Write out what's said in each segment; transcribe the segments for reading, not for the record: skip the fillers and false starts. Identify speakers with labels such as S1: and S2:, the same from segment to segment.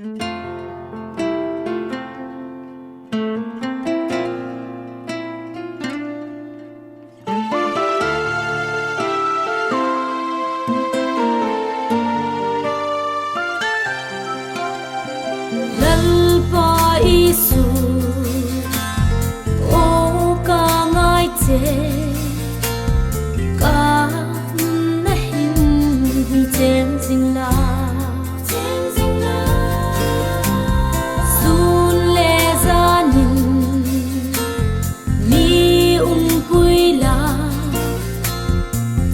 S1: lalpa isu o ka ngai che ka na hin chen jing la sun le za nin mi pui la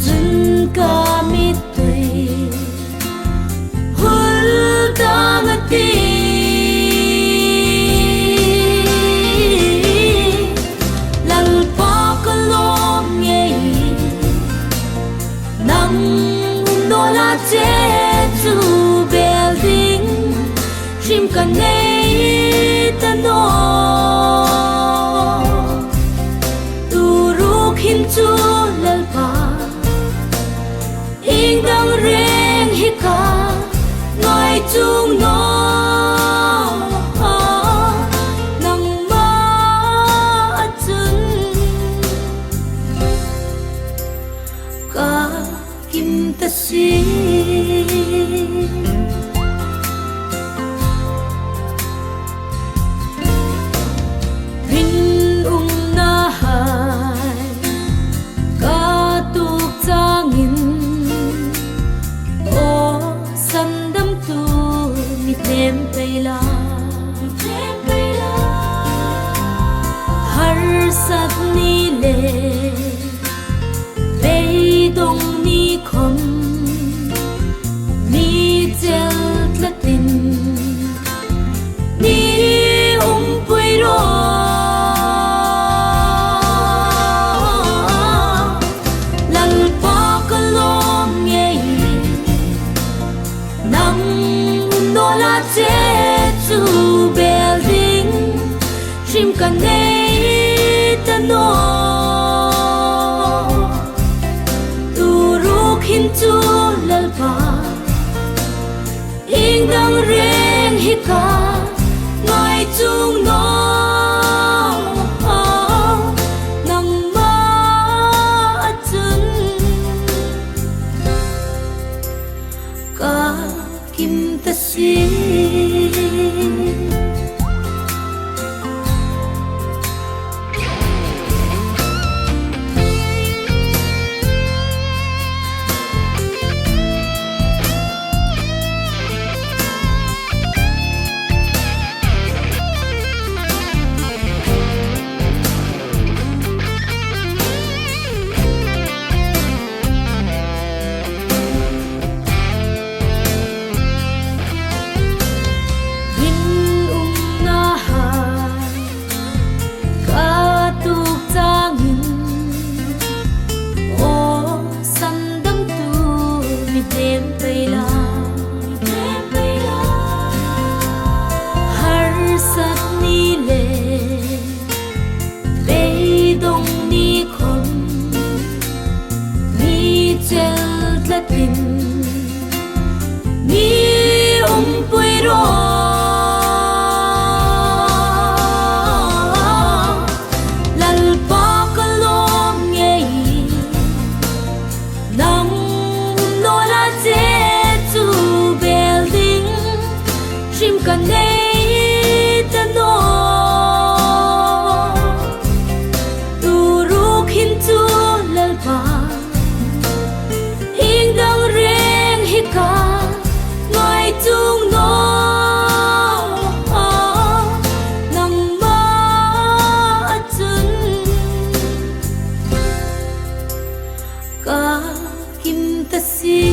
S1: jun ka mi tui hul ta ngati tu building dream kan nei ta no tu ruk hin chu lalpa ing dang reng hi ka ngai chung no nang ma chun ka kim ta si har sat ni le ve dong ni khom ni chel tlatin ni pui ro lal pa kalom nge nang no la che tu building dream kan nei ta no tu ruk hin chu lalpa ing dang reng hi ka ngai chung no nang ma chun ka kim ta si kan nei ta no tu ruk hin chu lalpa ing dang reng hi ka ngai chung no nang ma chun ka kim ta si